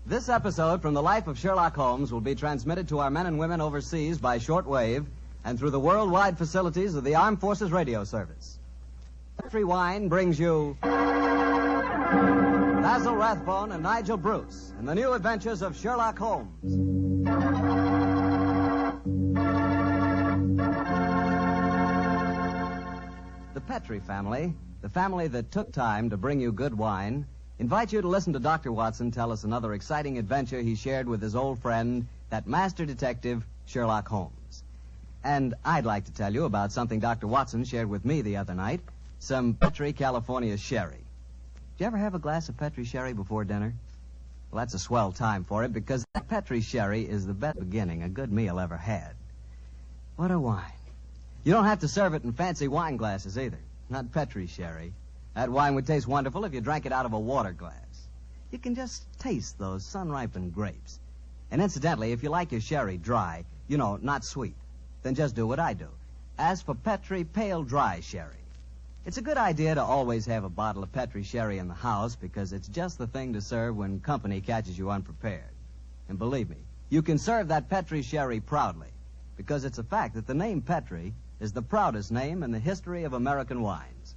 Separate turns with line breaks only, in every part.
This episode from the life of Sherlock Holmes will be transmitted to our men and women overseas by shortwave and through the worldwide facilities of the Armed Forces Radio Service. Petri Wine brings you Basil Rathbone and Nigel Bruce in the new adventures of Sherlock Holmes. The Petri family, the family that took time to bring you good wine, invite you to listen to Dr. Watson tell us another exciting adventure he shared with his old friend, that master detective, Sherlock Holmes. And I'd like to tell you about something Dr. Watson shared with me the other night, some Petri California sherry. Did you ever have a glass of Petri sherry before dinner? Well, that's a swell time for it, because that Petri sherry is the best beginning a good meal ever had. What a wine. You don't have to serve it in fancy wine glasses either. Not Petri sherry. That wine would taste wonderful if you drank it out of a water glass. You can just taste those sun-ripened grapes. And incidentally, if you like your sherry dry, not sweet, then just do what I do. Ask for Petri Pale Dry Sherry. It's a good idea to always have a bottle of Petri sherry in the house because it's just the thing to serve when company catches you unprepared. And believe me, you can serve that Petri sherry proudly because it's a fact that the name Petri is the proudest name in the history of American wines.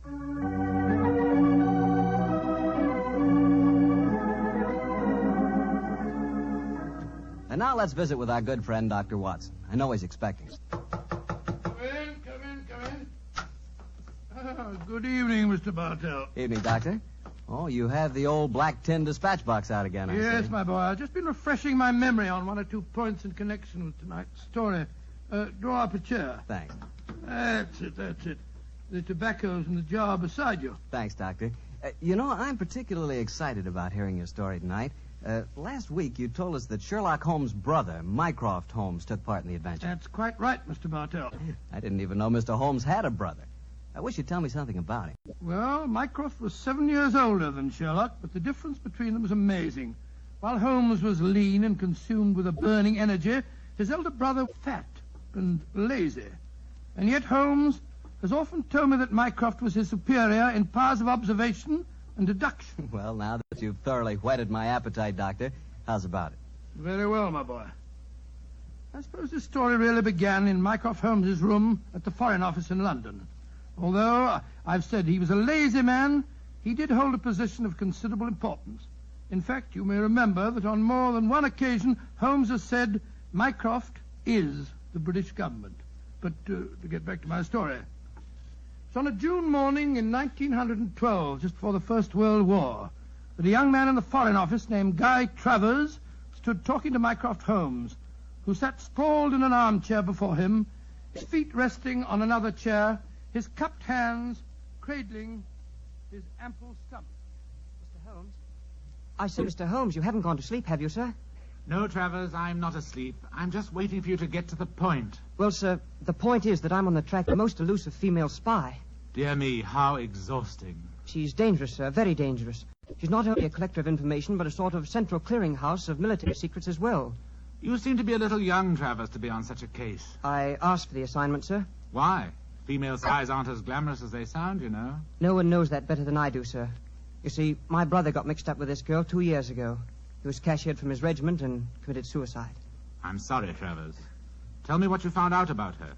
And now let's visit with our good friend, Dr. Watson. I know he's expecting us.
Come in. Good evening, Mr. Bartell.
Evening, Doctor. Oh, you have the old black tin dispatch box out again, I see.
Yes, my boy. I've just been refreshing my memory on one or two points in connection with tonight's story. Draw up a chair.
Thanks.
That's it. The tobacco's in the jar beside you.
Thanks, Doctor. I'm particularly excited about hearing your story tonight. Last week, you told us that Sherlock Holmes' brother, Mycroft Holmes, took part in the adventure.
That's quite right, Mr. Bartell.
I didn't even know Mr. Holmes had a brother. I wish you'd tell me something about him.
Well, Mycroft was 7 years older than Sherlock, but the difference between them was amazing. While Holmes was lean and consumed with a burning energy, his elder brother was fat and lazy. And yet Holmes has often told me that Mycroft was his superior in powers of observation and deduction.
Well, now that you've thoroughly whetted my appetite, Doctor, how's about it?
Very well, my boy. I suppose this story really began in Mycroft Holmes's room at the Foreign Office in London. Although I've said he was a lazy man, he did hold a position of considerable importance. In fact, you may remember that on more than one occasion, Holmes has said Mycroft is the British government. But to get back to my story. It's on a June morning in 1912, just before the First World War, that a young man in the Foreign Office named Guy Travers stood talking to Mycroft Holmes, who sat sprawled in an armchair before him, his feet resting on another chair, his cupped hands cradling his ample stomach.
Mr. Holmes? I say, Mr. Holmes, you haven't gone to sleep, have you, sir?
No, Travers, I'm not asleep. I'm just waiting for you to get to the point.
Well, sir, the point is that I'm on the track of the most elusive female spy.
Dear me, how exhausting.
She's dangerous, sir, very dangerous. She's not only a collector of information, but a sort of central clearinghouse of military secrets as well.
You seem to be a little young, Travers, to be on such a case.
I asked for the assignment, sir.
Why? Female spies aren't as glamorous as they sound, you know.
No one knows that better than I do, sir. You see, my brother got mixed up with this girl 2 years ago. He was cashiered from his regiment and committed suicide.
I'm sorry, Travers. Tell me what you found out about her.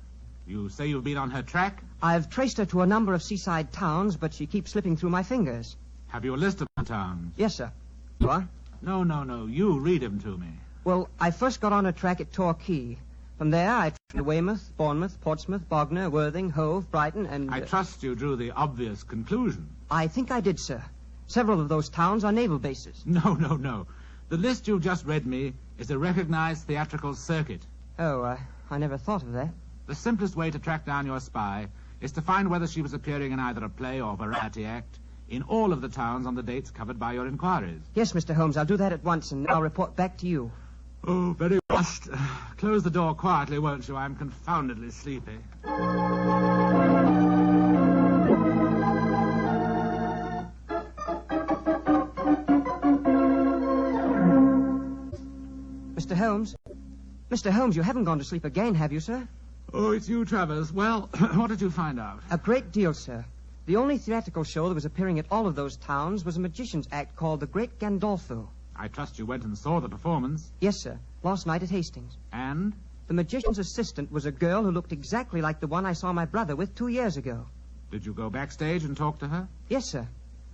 You say you've been on her track?
I've traced her to a number of seaside towns, but she keeps slipping through my fingers.
Have you a list of the towns?
Yes, sir. You are?
No. You read them to me.
Well, I first got on her track at Torquay. From there, I tracked to Weymouth, Bournemouth, Portsmouth, Bognor, Worthing, Hove, Brighton, and...
I trust you drew the obvious conclusion.
I think I did, sir. Several of those towns are naval bases.
No. The list you just read me is a recognized theatrical circuit.
Oh, I never thought of that.
The simplest way to track down your spy is to find whether she was appearing in either a play or variety act in all of the towns on the dates covered by your inquiries.
Yes, Mr. Holmes, I'll do that at once, and I'll report back to you.
Oh, very rushed. Close the door quietly, won't you? I'm confoundedly sleepy.
Mr. Holmes? Mr. Holmes, you haven't gone to sleep again, have you, sir?
Oh, it's you, Travers. Well, what did you find out?
A great deal, sir. The only theatrical show that was appearing at all of those towns was a magician's act called the Great Gandalfo.
I trust you went and saw the performance.
Yes, sir. Last night at Hastings.
And?
The magician's assistant was a girl who looked exactly like the one I saw my brother with 2 years ago.
Did you go backstage and talk to her?
Yes, sir.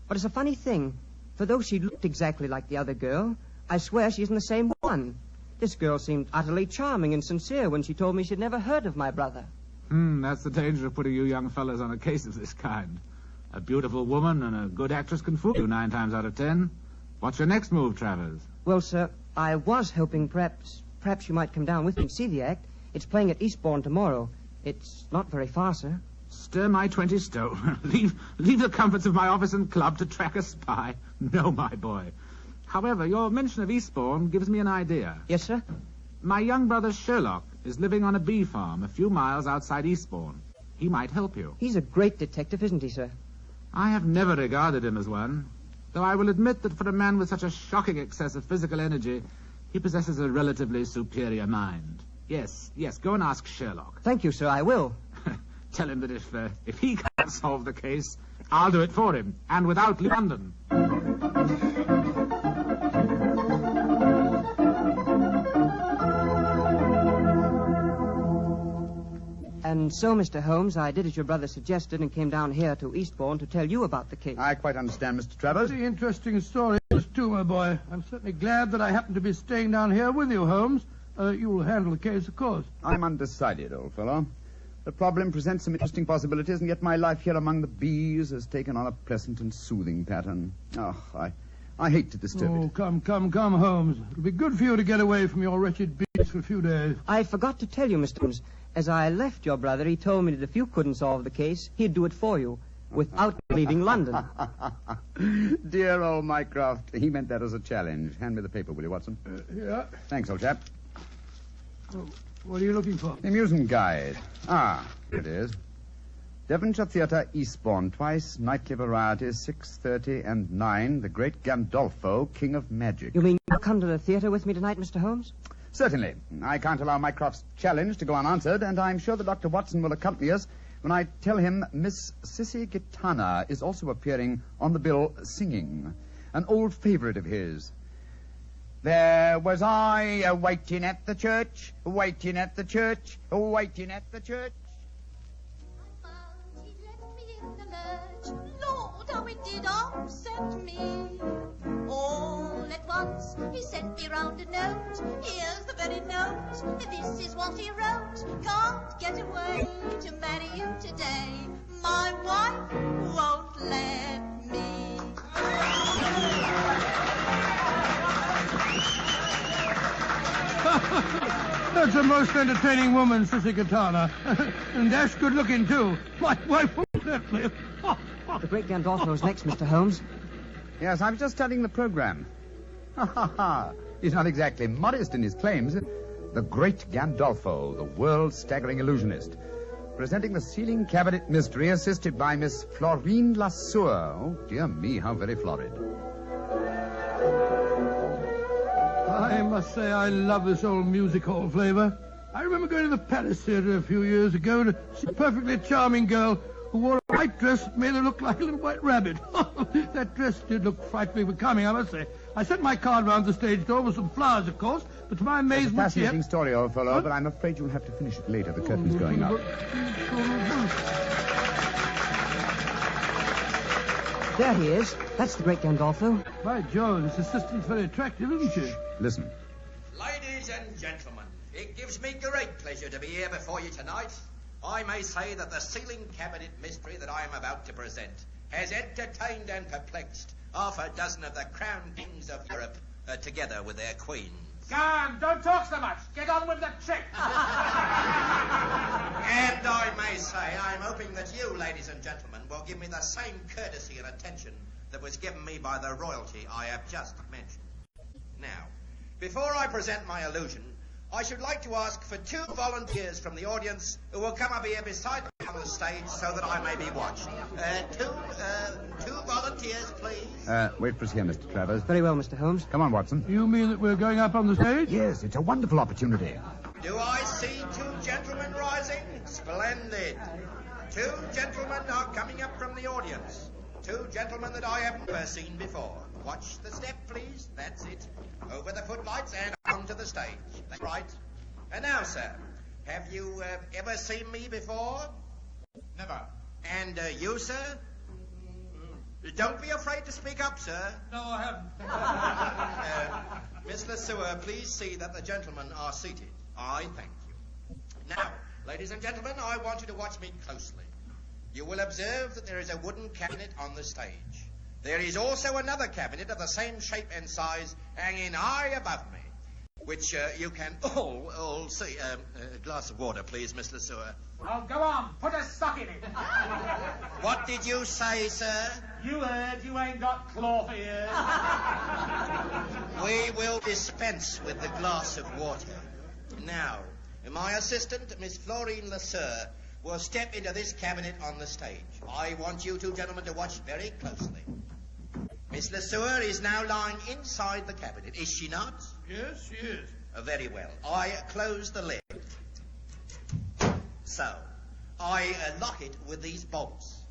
But it's a funny thing. For though she looked exactly like the other girl, I swear she isn't the same one. This girl seemed utterly charming and sincere when she told me she'd never heard of my brother.
That's the danger of putting you young fellas on a case of this kind. A beautiful woman and a good actress can fool you 9 times out of 10. What's your next move, Travers?
Well, sir, I was hoping perhaps you might come down with me and see the act. It's playing at Eastbourne tomorrow. It's not very far, sir.
Stir my 20 stone. leave the comforts of my office and club to track a spy. No, my boy. However, your mention of Eastbourne gives me an idea.
Yes, sir?
My young brother Sherlock is living on a bee farm a few miles outside Eastbourne. He might help you.
He's a great detective, isn't he, sir?
I have never regarded him as one, though I will admit that for a man with such a shocking excess of physical energy, he possesses a relatively superior mind. Yes, go and ask Sherlock.
Thank you, sir, I will.
Tell him that if he can't solve the case, I'll do it for him, and without London.
And so, Mr. Holmes, I did as your brother suggested and came down here to Eastbourne to tell you about the case.
I quite understand, Mr. Travers.
Very interesting story, too, my boy. I'm certainly glad that I happen to be staying down here with you, Holmes. You'll handle the case, of course.
I'm undecided, old fellow. The problem presents some interesting possibilities, and yet my life here among the bees has taken on a pleasant and soothing pattern. Oh, I hate to disturb it.
Oh, come, Holmes. It'll be good for you to get away from your wretched bees for a few days.
I forgot to tell you, Mr. Holmes. As I left your brother, he told me that if you couldn't solve the case, he'd do it for you, without leaving London.
Dear old Mycroft. He meant that as a challenge. Hand me the paper, will you, Watson?
Yeah.
Thanks, old chap.
Oh, what are you looking for?
The amusement guide. Here it is. Devonshire Theatre, Eastbourne. Twice, nightly varieties, 6:30 and 9. The Great Gandolfo, King of Magic.
You mean you'll come to the theatre with me tonight, Mr. Holmes?
Certainly. I can't allow Mycroft's challenge to go unanswered, and I'm sure that Dr. Watson will accompany us when I tell him Miss Sissy Gitana is also appearing on the bill singing. An old favorite of his. There was I waiting at the church, waiting at the church, waiting at the church.
I found he'd left me in the lurch. Lord, how it did upset me. All at once he sent me round a note. Here's the very note. This is what he wrote. Can't get away to marry you today. My wife won't let me.
That's a most entertaining woman, Sissy Katana. And dash good looking, too. My wife won't let me.
The Great Gandolfo is next, Mr. Holmes.
Yes, I was just studying the program. He's not exactly modest in his claims. The Great Gandalfo, the world's staggering illusionist. Presenting the sealing cabinet mystery, assisted by Miss Florine Lasseur. Oh, dear me, how very florid.
I must say I love this old music hall flavor. I remember going to the Palace Theatre a few years ago to see a perfectly charming girl who wore a white dress that made her look like a little white rabbit. That dress did look frightfully becoming, I must say. I sent my card round the stage door with some flowers, of course, but to my amazement...
It's a fascinating story, old fellow, but I'm afraid you'll have to finish it later. The curtain's going up.
There he is. That's the Great Gandolfo.
By Jove, this assistant's very attractive, isn't she?
Listen.
Ladies and gentlemen, it gives me great pleasure to be here before you tonight. I may say that the sealing cabinet mystery that I am about to present has entertained and perplexed half a dozen of the crown kings of Europe, together with their queens.
Gone! Don't talk so much! Get on with the trick!
And I may say I'm hoping that you, ladies and gentlemen, will give me the same courtesy and attention that was given me by the royalty I have just mentioned. Now, before I present my illusion, I should like to ask for 2 volunteers from the audience who will come up here beside me on the stage so that I may be watched. Two volunteers, please.
Wait for us here, Mr. Travers.
Very well, Mr. Holmes.
Come on, Watson.
You mean that we're going up on the stage?
Yes, it's a wonderful opportunity.
Do I see 2 gentlemen rising? Splendid. 2 gentlemen are coming up from the audience. 2 gentlemen that I have never seen before. Watch the step, please. That's it. Over the footlights and onto the stage. That's right. And now, sir, have you ever seen me before?
Never.
And you, sir? Don't be afraid to speak up, sir.
No, I haven't.
Miss Lesueur, please see that the gentlemen are seated. I thank you. Now, ladies and gentlemen, I want you to watch me closely. You will observe that there is a wooden cabinet on the stage. There is also another cabinet of the same shape and size hanging high above me, which you can all see. A glass of water, please, Miss Lesueur.
Oh, go on. Put a sock in it.
What did you say, sir?
You heard. You ain't got cloth ears.
We will dispense with the glass of water. Now, my assistant, Miss Florine Lesueur, will step into this cabinet on the stage. I want you two gentlemen to watch very closely. Miss Lesueur is now lying inside the cabinet, is she not?
Yes, she is.
Very well. I close the lid. So, I lock it with these bolts.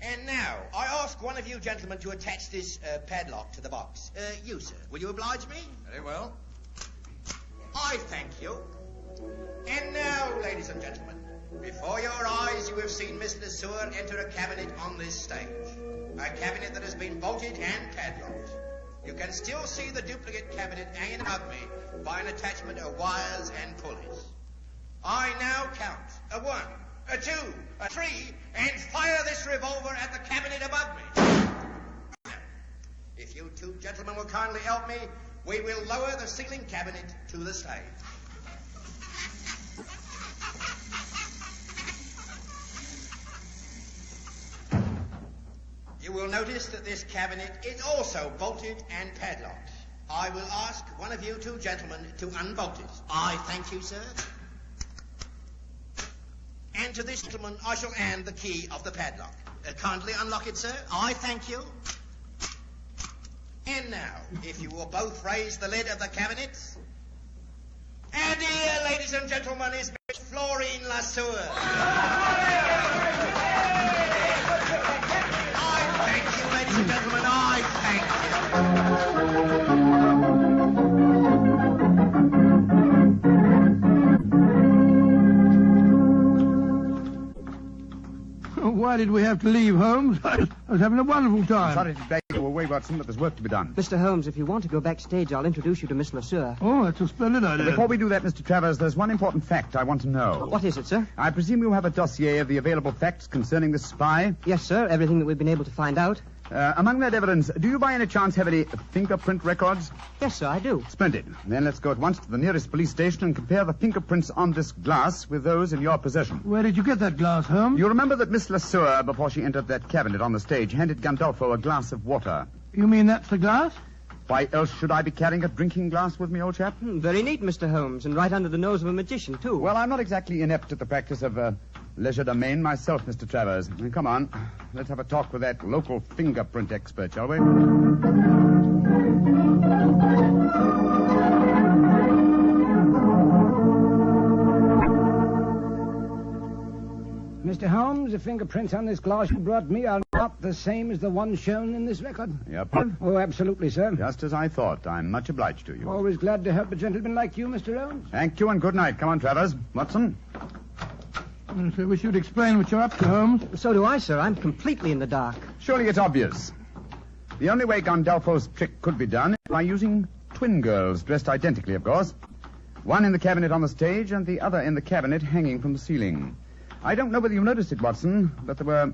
And now, I ask one of you gentlemen to attach this padlock to the box. You, sir, will you oblige me?
Very well.
I thank you. And now, ladies and gentlemen, before your eyes you have seen Miss Lesueur enter a cabinet on this stage. A cabinet that has been bolted and padlocked. You can still see the duplicate cabinet hanging above me by an attachment of wires and pulleys. I now count a 1, a 2, a 3, and fire this revolver at the cabinet above me. If you two gentlemen will kindly help me, we will lower the ceiling cabinet to the stage. You will notice that this cabinet is also bolted and padlocked. I will ask one of you two gentlemen to unbolt it. I thank you, sir. And to this gentleman, I shall hand the key of the padlock. Kindly unlock it, sir. I thank you. And now, if you will both raise the lid of the cabinet. And here, ladies and gentlemen, is Miss Florine Lesueur. Ladies and gentlemen, I thank
Oh, why did we have to leave, Holmes? I was having a wonderful time.
Sorry to drag you away, Watson, but there's work to be done.
Mr. Holmes, if you want to go backstage, I'll introduce you to Miss Lesueur.
Oh, that's a splendid idea.
Before we do that, Mr. Travers, there's one important fact I want to know.
What is it, sir?
I presume you have a dossier of the available facts concerning this spy?
Yes, sir. Everything that we've been able to find out.
Among that evidence, do you by any chance have any fingerprint records?
Yes, sir, I do.
Splendid. Then let's go at once to the nearest police station and compare the fingerprints on this glass with those in your possession.
Where did you get that glass, Holmes?
You remember that Miss Lesueur, before she entered that cabinet on the stage, handed Gandolfo a glass of water.
You mean that's the glass?
Why else should I be carrying a drinking glass with me, old chap?
Very neat, Mr. Holmes, and right under the nose of a magician, too.
Well, I'm not exactly inept at the practice of legerdemain myself, Mr. Travers. Come on, let's have a talk with that local fingerprint expert, shall we?
Mr. Holmes, the fingerprints on this glass you brought me are not the same as the ones shown in this record.
Yep.
Oh, absolutely, sir.
Just as I thought. I'm much obliged to you.
Always glad to help a gentleman like you, Mr. Holmes.
Thank you and good night. Come on, Travers. Watson?
I wish you'd explain what you're up to, Holmes.
So do I, sir. I'm completely in the dark.
Surely it's obvious. The only way Gandolfo's trick could be done is by using twin girls, dressed identically, of course. One in the cabinet on the stage and the other in the cabinet hanging from the ceiling. I don't know whether you noticed it, Watson, but there were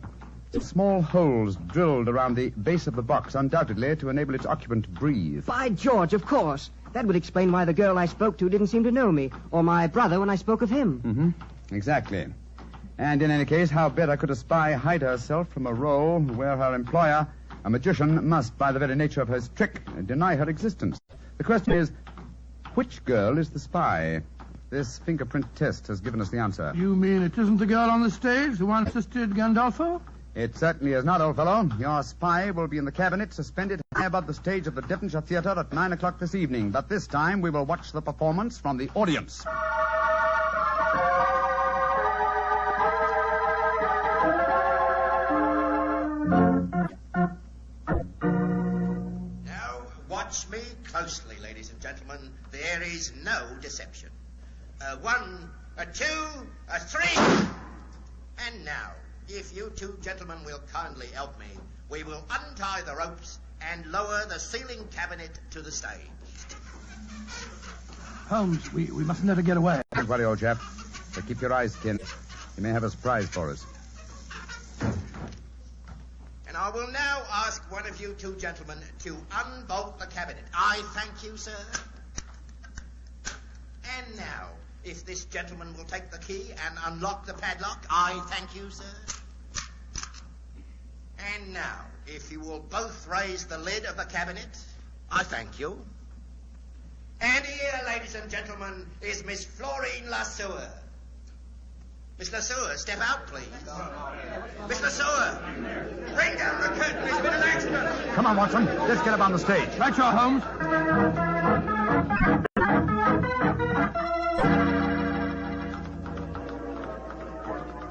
small holes drilled around the base of the box, undoubtedly to enable its occupant to breathe.
By George, of course. That would explain why the girl I spoke to didn't seem to know me, or my brother when I spoke of him.
Mm-hmm. Exactly. And in any case, how better could a spy hide herself from a role where her employer, a magician, must, by the very nature of his trick, deny her existence? The question is, which girl is the spy? This fingerprint test has given us the answer.
You mean it isn't the girl on the stage, the one assisted Gandolfo?
It certainly is not, old fellow. Your spy will be in the cabinet, suspended high above the stage of the Devonshire Theatre at 9 o'clock this evening. But this time we will watch the performance from the audience.
watch me closely, ladies and gentlemen. There is no deception. 1, 2, 3. And now, if you two gentlemen will kindly help me, we will untie the ropes and lower the ceiling cabinet to the stage.
Holmes, we mustn't let her get away.
Don't worry, old chap. But keep your eyes skinned. He may have a surprise for us.
And I will now ask one of you two gentlemen to unbolt the cabinet. I thank you, sir. And now, if this gentleman will take the key and unlock the padlock, I thank you, sir. And now, if you will both raise the lid of the cabinet, I thank you. And here, ladies and gentlemen, is Miss Florine Lesueur. Miss Lesueur, step out, please. Miss Lesueur, bring down the curtain. There's been an accident.
Come on, Watson. Let's get up on the stage.
Right, you are, Holmes.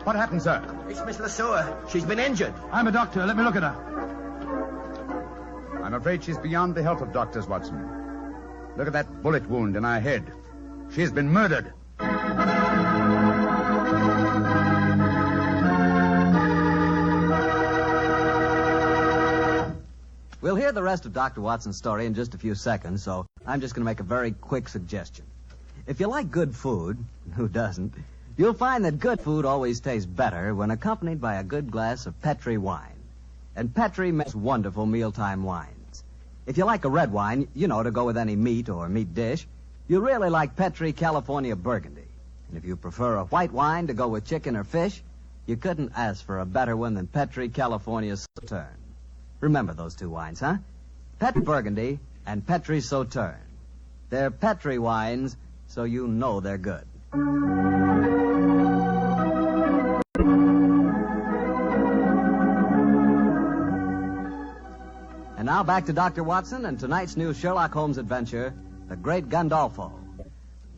What happened, sir?
It's Miss Lesueur. She's been injured.
I'm a doctor. Let me look at her.
I'm afraid she's beyond the help of doctors, Watson. Look at that bullet wound in her head. She's been murdered.
We'll hear the rest of Dr. Watson's story in just a few seconds, so I'm just going to make a very quick suggestion. If you like good food, who doesn't, you'll find that good food always tastes better when accompanied by a good glass of Petri wine. And Petri makes wonderful mealtime wines. If you like a red wine, you know, to go with any meat or meat dish, you'll really like Petri California Burgundy. And if you prefer a white wine to go with chicken or fish, you couldn't ask for a better one than Petri California Sauterne. Remember those two wines, huh? Petri Burgundy and Petri Sauterne. They're Petri wines, so you know they're good. And now back to Dr. Watson and tonight's new Sherlock Holmes adventure, The Great Gandolfo.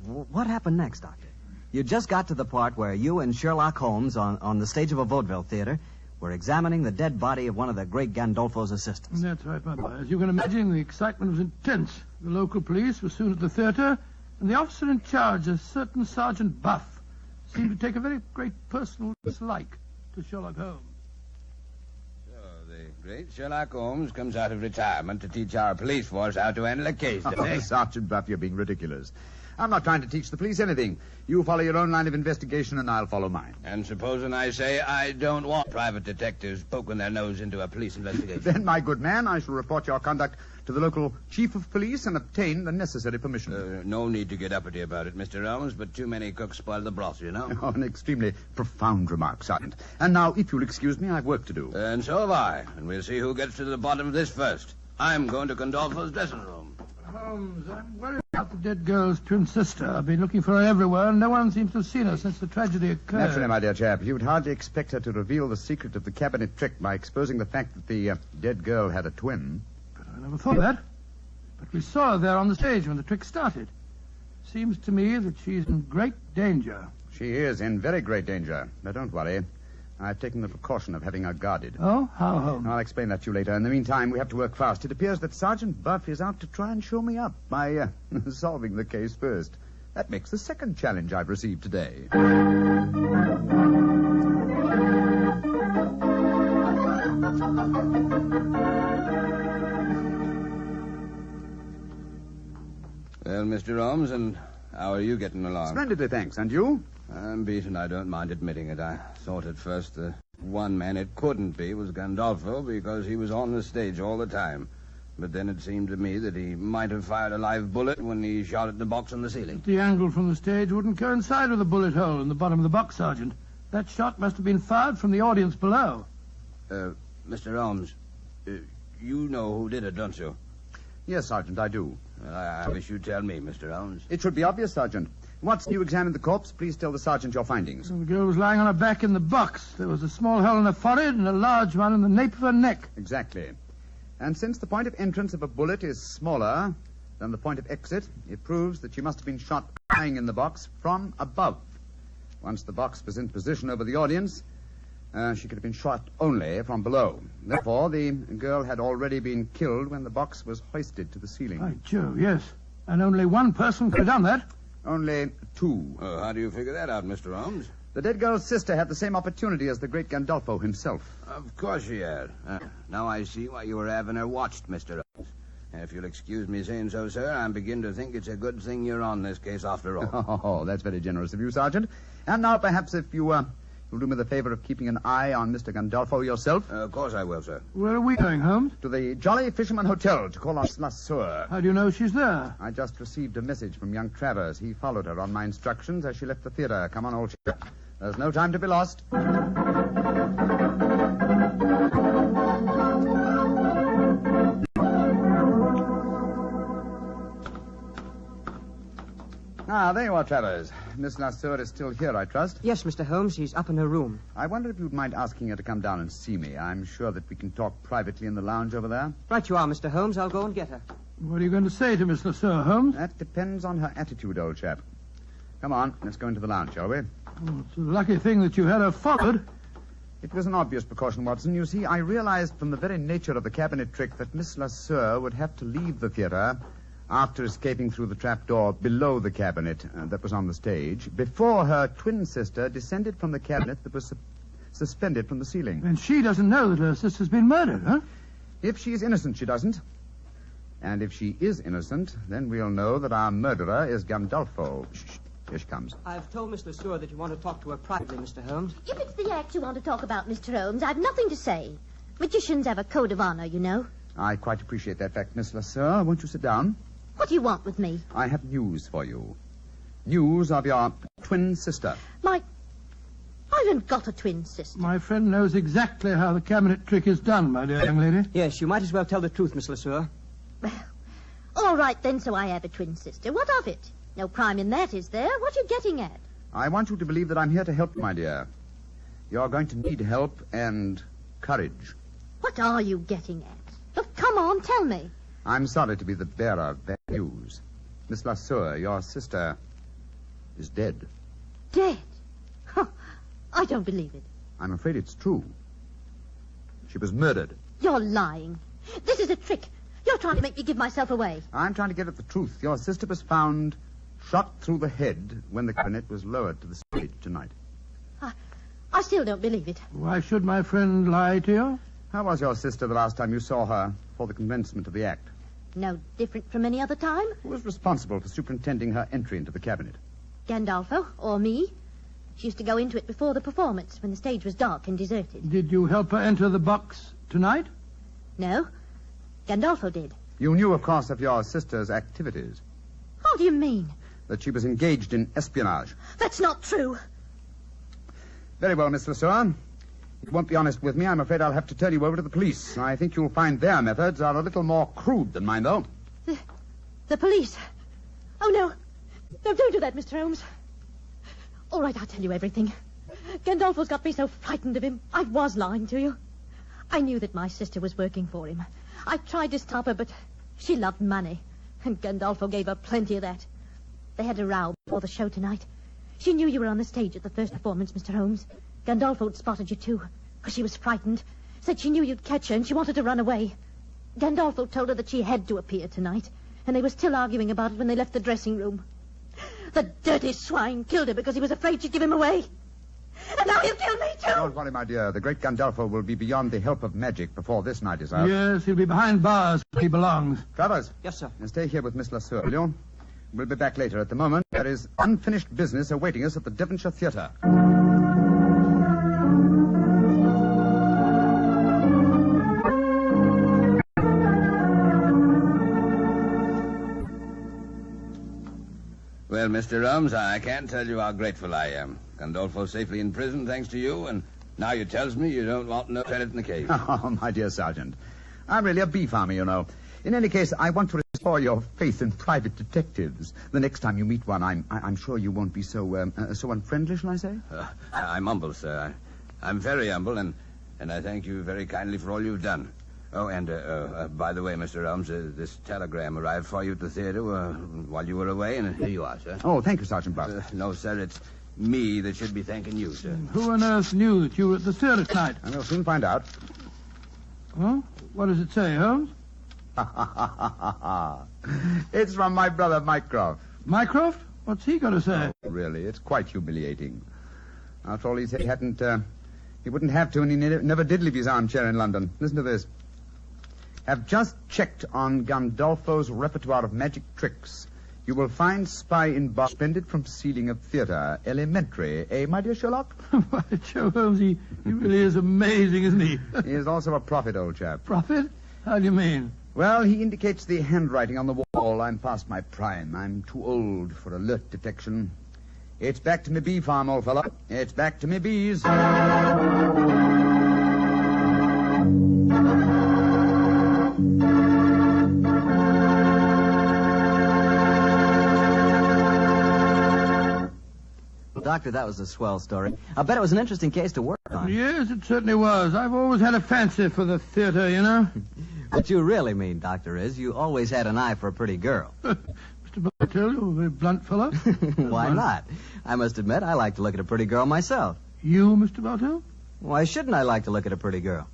What happened next, Doctor? You just got to the part where you and Sherlock Holmes on the stage of a vaudeville theater were examining the dead body of one of the great Gandolfo's assistants.
That's right, my boy. As you can imagine, the excitement was intense. The local police were soon at the theater, and the officer in charge, a certain Sergeant Buff, seemed to take a very great personal dislike to Sherlock Holmes.
So, the great Sherlock Holmes comes out of retirement to teach our police force how to handle a case, doesn't he?
Sergeant Buff, you're being ridiculous. I'm not trying to teach the police anything. You follow your own line of investigation, and I'll follow mine.
And supposing I say I don't want private detectives poking their nose into a police investigation?
Then, my good man, I shall report your conduct to the local chief of police and obtain the necessary permission.
No need to get uppity about it, Mr. Holmes, but too many cooks spoil the broth, you know.
Oh, an extremely profound remark, Sergeant. And now, if you'll excuse me, I've work to do.
And so have I. And we'll see who gets to the bottom of this first. I'm going to Gandolfo's dressing room.
Holmes, I'm worried about the dead girl's twin sister. I've been looking for her everywhere, and no one seems to have seen her since the tragedy occurred.
Naturally, my dear chap, you would hardly expect her to reveal the secret of the cabinet trick by exposing the fact that the dead girl had a twin.
But I never thought of that. But we saw her there on the stage when the trick started. Seems to me that she's in great danger.
She is in very great danger. Now, don't worry. I've taken the precaution of having her guarded.
Oh? How, Holmes?
I'll explain that to you later. In the meantime, we have to work fast. It appears that Sergeant Buff is out to try and show me up by solving the case first. That makes the second challenge I've received today.
Well, Mr. Holmes, and how are you getting along?
Splendidly, thanks. And you?
I'm beaten. I don't mind admitting it. I thought at first the one man it couldn't be was Gandolfo because he was on the stage all the time. But then it seemed to me that he might have fired a live bullet when he shot at the box on the ceiling.
The angle from the stage wouldn't coincide with the bullet hole in the bottom of the box, Sergeant. That shot must have been fired from the audience below.
Mr. Holmes, you know who did it, don't you?
Yes, Sergeant, I do.
Well, I wish you'd tell me, Mr. Holmes.
It should be obvious, Sergeant. Once you examined the corpse, please tell the sergeant your findings.
The girl was lying on her back in the box. There was a small hole in her forehead and a large one in the nape of her neck.
Exactly. And since the point of entrance of a bullet is smaller than the point of exit, it proves that she must have been shot lying in the box from above. Once the box was in position over the audience, She could have been shot only from below. Therefore, the girl had already been killed when the box was hoisted to the ceiling.
By Jove, yes. And only one person could have done that.
Only two.
How do you figure that out, Mr. Holmes?
The dead girl's sister had the same opportunity as the great Gandolfo himself.
Of course she had. Now I see why you were having her watched, Mr. Holmes. If you'll excuse me saying so, sir, I begin to think it's a good thing you're on this case after all.
Oh, that's very generous of you, Sergeant. And now, perhaps, if you'll do me the favor of keeping an eye on Mr. Gandolfo yourself.
Of course I will, sir.
Where are we going, Holmes?
To the Jolly Fisherman Hotel to call on La Sueur.
How do you know she's there?
I just received a message from young Travers. He followed her on my instructions as she left the theater. Come on, old chap. There's no time to be lost. Ah, there you are, Travers. Miss La Sueur is still here, I trust.
Yes, Mr. Holmes. She's up in her room.
I wonder if you'd mind asking her to come down and see me. I'm sure that we can talk privately in the lounge over there.
Right you are, Mr. Holmes. I'll go and get her.
What are you going to say to Miss LeSueur, Holmes?
That depends on her attitude, old chap. Come on, let's go into the lounge, shall we?
Oh, it's a lucky thing that you had her followed.
It was an obvious precaution, Watson. You see, I realized from the very nature of the cabinet trick that Miss La Sueur would have to leave the theater after escaping through the trapdoor below the cabinet that was on the stage, before her twin sister descended from the cabinet that was suspended from the ceiling.
And she doesn't know that her sister's been murdered, huh?
If she's innocent, she doesn't. And if she is innocent, then we'll know that our murderer is Gandolfo. Shh. Here she comes.
I've told Miss LeSueur that you want to talk to her privately, Mr. Holmes.
If it's the act you want to talk about, Mr. Holmes, I've nothing to say. Magicians have a code of honor, you know.
I quite appreciate that fact, Miss La Sueur. Won't you sit down?
What do you want with me?
I have news for you. News of your twin sister.
I haven't got a twin sister.
My friend knows exactly how the cabinet trick is done, my dear young lady.
Yes, you might as well tell the truth, Miss LeSueur.
Well, all right then, so I have a twin sister. What of it? No crime in that, is there? What are you getting at?
I want you to believe that I'm here to help you, my dear. You're going to need help and courage.
What are you getting at? Look, come on, tell me.
I'm sorry to be the bearer of bad news. Miss La Sueur, your sister, is dead.
Dead? Huh, I don't believe it.
I'm afraid it's true. She was murdered.
You're lying. This is a trick. You're trying to make me give myself away.
I'm trying to get at the truth. Your sister was found shot through the head when the cabinet was lowered to the stage tonight.
I still don't believe it.
Why should my friend lie to you?
How was your sister the last time you saw her for the commencement of the act?
No different from any other time.
Who was responsible for superintending her entry into the cabinet?
Gandolfo, or me. She used to go into it before the performance, when the stage was dark and deserted.
Did you help her enter the box tonight?
No. Gandolfo did.
You knew, of course, of your sister's activities.
How do you mean?
That she was engaged in espionage.
That's not true.
Very well, Miss La Sueur. If you won't be honest with me, I'm afraid I'll have to turn you over to the police. I think you'll find their methods are a little more crude than mine, though.
The police? Oh, no. No, don't do that, Mr. Holmes. All right, I'll tell you everything. Gandolfo's got me so frightened of him. I was lying to you. I knew that my sister was working for him. I tried to stop her, but she loved money. And Gandolfo gave her plenty of that. They had a row before the show tonight. She knew you were on the stage at the first performance, Mr. Holmes. Gandolfo had spotted you, too, because she was frightened. Said she knew you'd catch her, and she wanted to run away. Gandolfo told her that she had to appear tonight, and they were still arguing about it when they left the dressing room. The dirty swine killed her because he was afraid she'd give him away. And now he'll kill me, too.
Don't worry, my dear. The great Gandolfo will be beyond the help of magic before this night is out.
Yes, he'll be behind bars where he belongs.
Travers.
Yes, sir.
Now stay here with Miss La Sueur, will you? We'll be back later. At the moment, there is unfinished business awaiting us at the Devonshire Theatre.
Well, Mr. Holmes, I can't tell you how grateful I am. Gandolfo's safely in prison, thanks to you, and now you tells me you don't want no credit in the case.
Oh, my dear Sergeant. I'm really a bee farmer, you know. In any case, I want to restore your faith in private detectives. The next time you meet one, I'm sure you won't be so unfriendly, shall I say?
I'm humble, sir. I'm very humble, and I thank you very kindly for all you've done. Oh, and by the way, Mr. Holmes, this telegram arrived for you at the theater while you were away, and here you are, sir.
Oh, thank you, Sergeant Bluff.
No, sir, me that should be thanking you, sir.
Who on earth knew that you were at the theatre tonight?
And we'll soon find out.
Huh? What does it say, Holmes?
It's from my brother Mycroft.
Mycroft? What's he got to say?
Oh, really, it's quite humiliating. After all, he said he wouldn't have to, and he never did leave his armchair in London. Listen to this. Have just checked on Gandolfo's repertoire of magic tricks. You will find spy in bar suspended from ceiling of theatre. Elementary, eh, my dear Sherlock?
Why, Joe Holmes, he really is amazing, isn't he?
He is also a prophet, old chap.
Prophet? How do you mean?
Well, he indicates the handwriting on the wall. I'm past my prime. I'm too old for alert detection. It's back to me bee farm, old fellow. It's back to me bees.
Doctor, that was a swell story. I bet it was an interesting case to work on.
Yes, it certainly was. I've always had a fancy for the theatre, you know.
What you really mean, Doctor, is you always had an eye for a pretty girl.
Mr. Bartell, you're a very blunt fellow.
Why not? I must admit, I like to look at a pretty girl myself.
You, Mr. Bartell?
Why shouldn't I like to look at a pretty girl?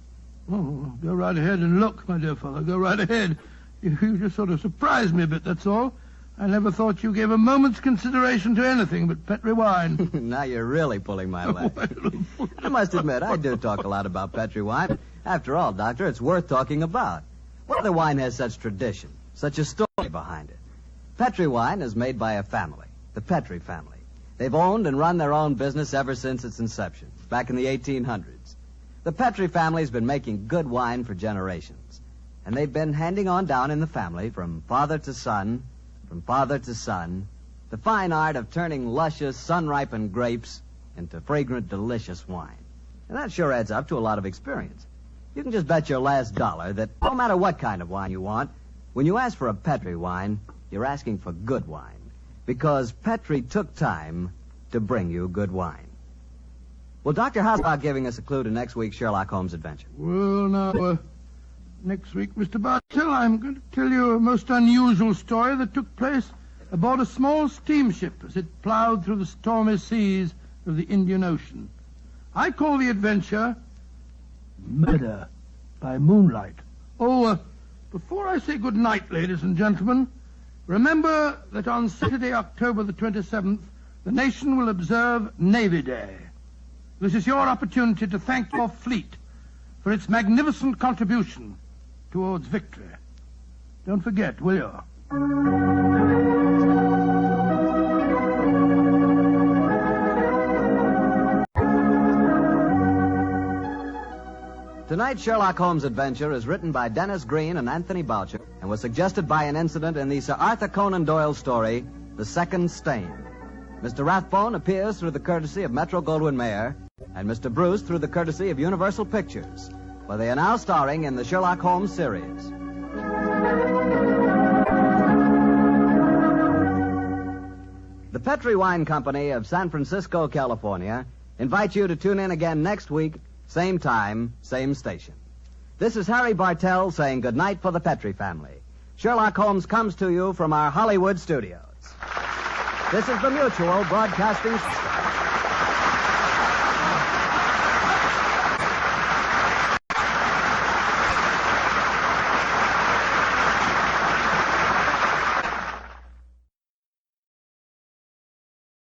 Oh, go right ahead and look, my dear fellow. Go right ahead. You just sort of surprised me a bit, that's all. I never thought you gave a moment's consideration to anything but Petri wine.
Now you're really pulling my leg. I must admit, I do talk a lot about Petri wine. After all, Doctor, it's worth talking about. What other wine has such tradition, such a story behind it? Petri wine is made by a family, the Petri family. They've owned and run their own business ever since its inception, back in the 1800s. The Petri family's been making good wine for generations, and they've been handing on down in the family from father to son, the fine art of turning luscious, sun-ripened grapes into fragrant, delicious wine. And that sure adds up to a lot of experience. You can just bet your last dollar that no matter what kind of wine you want, when you ask for a Petri wine, you're asking for good wine. Because Petri took time to bring you good wine. Well, Doctor, how's about giving us a clue to next week's Sherlock Holmes adventure?
Well, now, next week, Mr. Bartell, I'm going to tell you a most unusual story that took place aboard a small steamship as it plowed through the stormy seas of the Indian Ocean. I call the adventure Murder by Moonlight. Oh, before I say good night, ladies and gentlemen, remember that on Saturday, October the 27th, the nation will observe Navy Day. This is your opportunity to thank your fleet for its magnificent contribution towards victory. Don't forget, will you?
Tonight's Sherlock Holmes adventure is written by Dennis Green and Anthony Boucher and was suggested by an incident in the Sir Arthur Conan Doyle story, The Second Stain. Mr. Rathbone appears through the courtesy of Metro-Goldwyn-Mayer and Mr. Bruce through the courtesy of Universal Pictures, where they are now starring in the Sherlock Holmes series. The Petri Wine Company of San Francisco, California, invites you to tune in again next week, same time, same station. This is Harry Bartell saying goodnight for the Petri family. Sherlock Holmes comes to you from our Hollywood studios. This is the Mutual Broadcasting System.